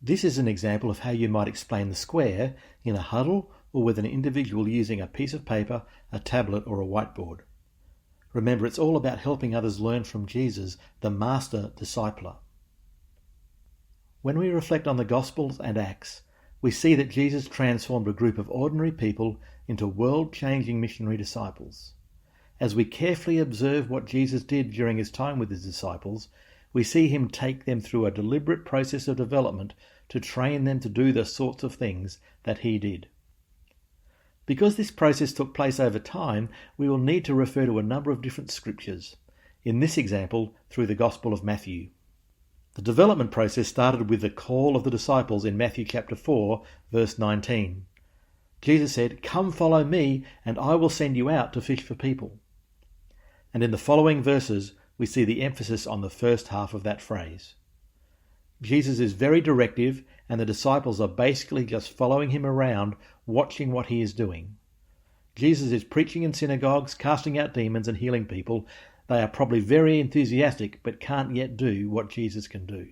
This is an example of how you might explain the square in a huddle or with an individual using a piece of paper, a tablet or a whiteboard. Remember, it's all about helping others learn from Jesus, the master discipler. When we reflect on the Gospels and Acts, we see that Jesus transformed a group of ordinary people into world-changing missionary disciples. As we carefully observe what Jesus did during his time with his disciples, we see him take them through a deliberate process of development to train them to do the sorts of things that he did. Because this process took place over time, we will need to refer to a number of different scriptures, in this example through the Gospel of Matthew. The development process started with the call of the disciples in Matthew chapter 4, verse 19. Jesus said, "Come follow me, and I will send you out to fish for people." And in the following verses, we see the emphasis on the first half of that phrase. Jesus is very directive, and the disciples are basically just following him around, watching what he is doing. Jesus is preaching in synagogues, casting out demons and healing people. They are probably very enthusiastic, but can't yet do what Jesus can do.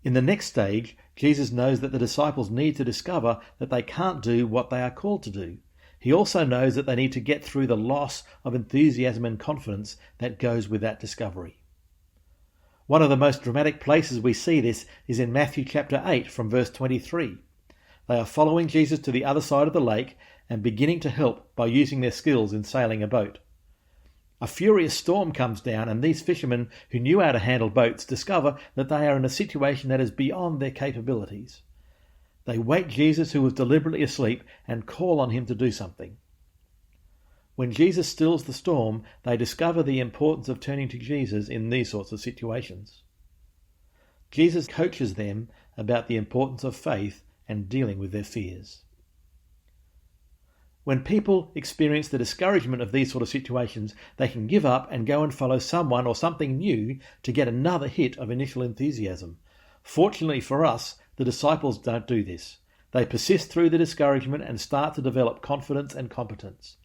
In the next stage, Jesus knows that the disciples need to discover that they can't do what they are called to do. He also knows that they need to get through the loss of enthusiasm and confidence that goes with that discovery. One of the most dramatic places we see this is in Matthew chapter 8 from verse 23. They are following Jesus to the other side of the lake and beginning to help by using their skills in sailing a boat. A furious storm comes down, and these fishermen who knew how to handle boats discover that they are in a situation that is beyond their capabilities. They wake Jesus, who was deliberately asleep, and call on him to do something. When Jesus stills the storm, they discover the importance of turning to Jesus in these sorts of situations. Jesus coaches them about the importance of faith and dealing with their fears. When people experience the discouragement of these sort of situations, they can give up and go and follow someone or something new to get another hit of initial enthusiasm. Fortunately for us, the disciples don't do this. They persist through the discouragement and start to develop confidence and competence.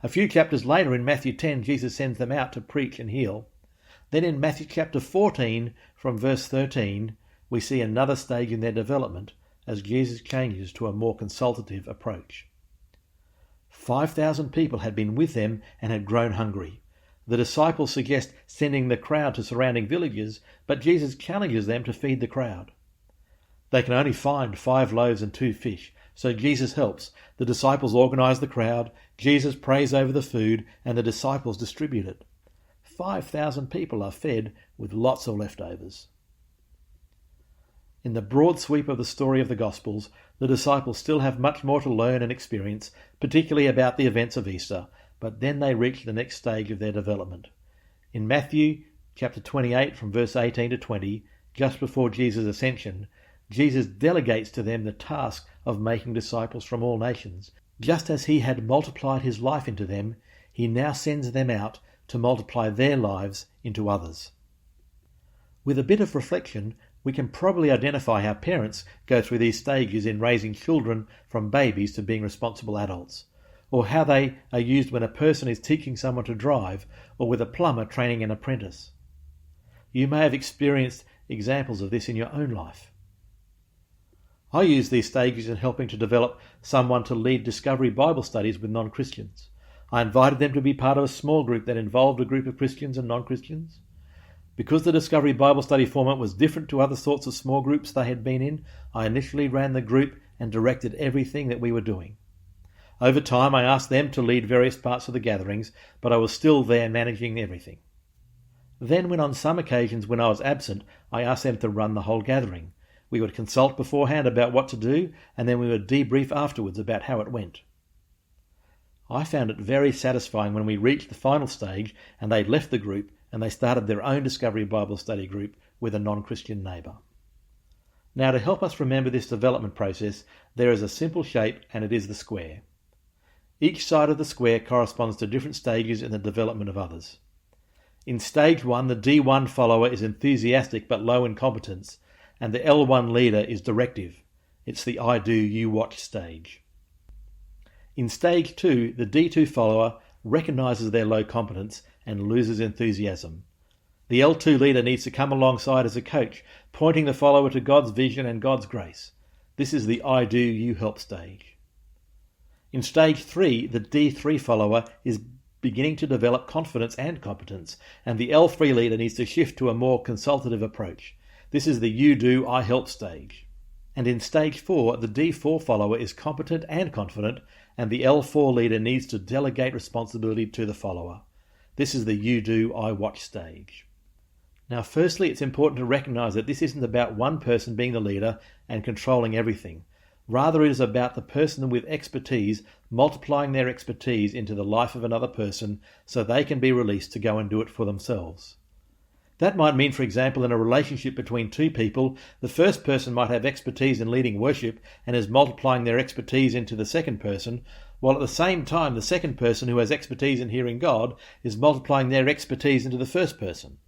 A few chapters later in Matthew 10, Jesus sends them out to preach and heal. Then in Matthew chapter 14, from verse 13, we see another stage in their development as Jesus changes to a more consultative approach. 5,000 people had been with them and had grown hungry. The disciples suggest sending the crowd to surrounding villages, but Jesus challenges them to feed the crowd. They can only find 5 loaves and 2 fish, so Jesus helps. The disciples organize the crowd, Jesus prays over the food, and the disciples distribute it. 5,000 people are fed with lots of leftovers. In the broad sweep of the story of the Gospels, the disciples still have much more to learn and experience, particularly about the events of Easter, but then they reach the next stage of their development. In Matthew chapter 28, from verse 18 to 20, just before Jesus' ascension, Jesus delegates to them the task of making disciples from all nations. Just as he had multiplied his life into them, he now sends them out to multiply their lives into others. With a bit of reflection, we can probably identify how parents go through these stages in raising children from babies to being responsible adults, or how they are used when a person is teaching someone to drive, or with a plumber training an apprentice. You may have experienced examples of this in your own life. I use these stages in helping to develop someone to lead Discovery Bible studies with non-Christians. I invited them to be part of a small group that involved a group of Christians and non-Christians. Because the Discovery Bible study format was different to other sorts of small groups they had been in, I initially ran the group and directed everything that we were doing. Over time, I asked them to lead various parts of the gatherings, but I was still there managing everything. Then, when on some occasions when I was absent, I asked them to run the whole gathering. We would consult beforehand about what to do, and then we would debrief afterwards about how it went. I found it very satisfying when we reached the final stage and they'd left the group and they started their own Discovery Bible study group with a non-Christian neighbour. Now, to help us remember this development process, there is a simple shape, and it is the square. Each side of the square corresponds to different stages in the development of others. In stage 1, the D1 follower is enthusiastic but low in competence, and the L1 leader is directive. It's the I do, you watch stage. In stage 2, the D2 follower recognises their low competence and loses enthusiasm. The L2 leader needs to come alongside as a coach, pointing the follower to God's vision and God's grace. This is the I do, you help stage. In stage 3, the D3 follower is beginning to develop confidence and competence, and the L3 leader needs to shift to a more consultative approach. This is the you do, I help stage. And in stage 4, the D4 follower is competent and confident, and the L4 leader needs to delegate responsibility to the follower. This is the you do, I watch stage. Now, firstly, it's important to recognize that this isn't about one person being the leader and controlling everything. Rather, it is about the person with expertise multiplying their expertise into the life of another person so they can be released to go and do it for themselves. That might mean, for example, in a relationship between two people, the first person might have expertise in leading worship and is multiplying their expertise into the second person, while at the same time the second person who has expertise in hearing God is multiplying their expertise into the first person.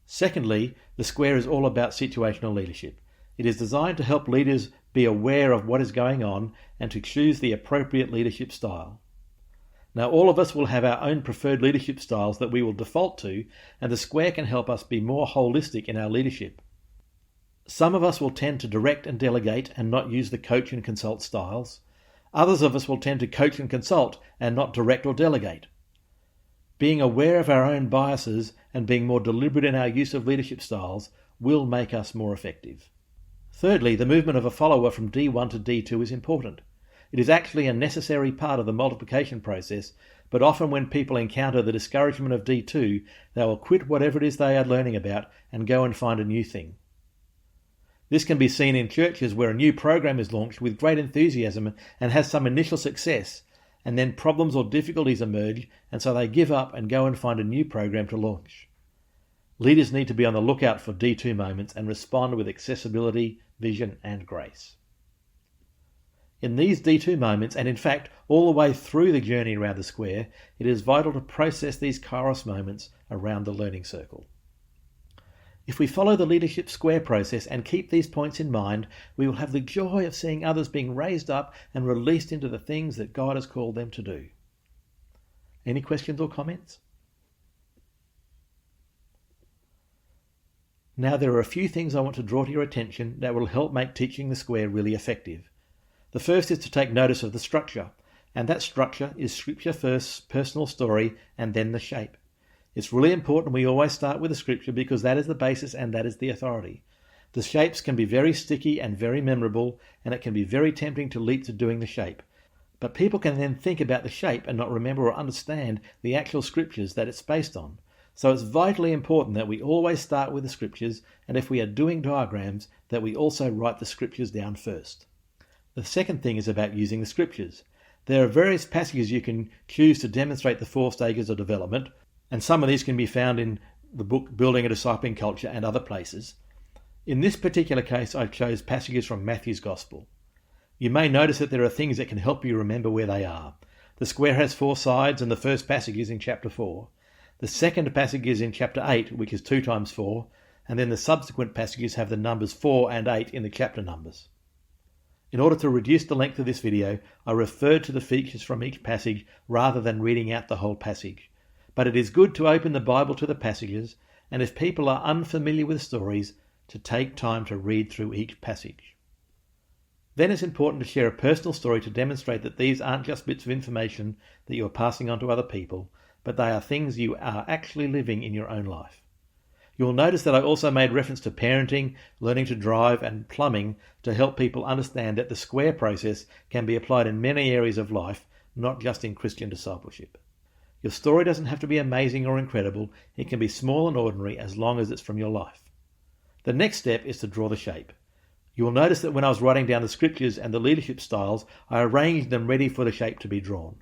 Secondly, the square is all about situational leadership. It is designed to help leaders be aware of what is going on and to choose the appropriate leadership style. Now, all of us will have our own preferred leadership styles that we will default to, and the square can help us be more holistic in our leadership. Some of us will tend to direct and delegate and not use the coach and consult styles. Others of us will tend to coach and consult and not direct or delegate. Being aware of our own biases and being more deliberate in our use of leadership styles will make us more effective. Thirdly, the movement of a follower from D1 to D2 is important. It is actually a necessary part of the multiplication process, but often when people encounter the discouragement of D2, they will quit whatever it is they are learning about and go and find a new thing. This can be seen in churches where a new program is launched with great enthusiasm and has some initial success, and then problems or difficulties emerge, and so they give up and go and find a new program to launch. Leaders need to be on the lookout for D2 moments and respond with accessibility, vision, and grace. In these D2 moments, and in fact all the way through the journey around the square, it is vital to process these kairos moments around the learning circle. If we follow the leadership square process and keep these points in mind, we will have the joy of seeing others being raised up and released into the things that God has called them to do. Any questions or comments? Now, there are a few things I want to draw to your attention that will help make teaching the square really effective. The first is to take notice of the structure, and that structure is scripture first, personal story, and then the shape. It's really important we always start with the scripture because that is the basis and that is the authority. The shapes can be very sticky and very memorable, and it can be very tempting to leap to doing the shape. But people can then think about the shape and not remember or understand the actual scriptures that it's based on. So it's vitally important that we always start with the scriptures, and if we are doing diagrams, that we also write the scriptures down first. The second thing is about using the scriptures. There are various passages you can choose to demonstrate the 4 stages of development, and some of these can be found in the book Building a Discipling Culture and other places. In this particular case, I chose passages from Matthew's Gospel. You may notice that there are things that can help you remember where they are. The square has 4 sides, and the first passage is in chapter 4. The second passage is in chapter 8, which is 2 times 4, and then the subsequent passages have the numbers 4 and 8 in the chapter numbers. In order to reduce the length of this video, I referred to the features from each passage rather than reading out the whole passage. But it is good to open the Bible to the passages, and if people are unfamiliar with stories, to take time to read through each passage. Then it's important to share a personal story to demonstrate that these aren't just bits of information that you are passing on to other people, but they are things you are actually living in your own life. You will notice that I also made reference to parenting, learning to drive, and plumbing to help people understand that the square process can be applied in many areas of life, not just in Christian discipleship. Your story doesn't have to be amazing or incredible. It can be small and ordinary as long as it's from your life. The next step is to draw the shape. You will notice that when I was writing down the scriptures and the leadership styles, I arranged them ready for the shape to be drawn.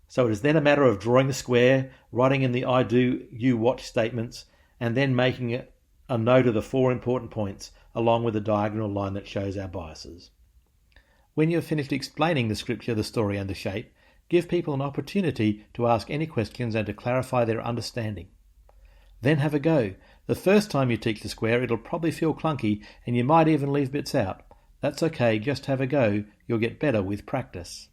So it is then a matter of drawing the square, writing in the I do, you watch statements, and then making a note of the 4 important points along with a diagonal line that shows our biases. When you have finished explaining the scripture, the story, and the shape, give people an opportunity to ask any questions and to clarify their understanding. Then have a go. The first time you teach the square, it'll probably feel clunky and you might even leave bits out. That's okay, just have a go. You'll get better with practice.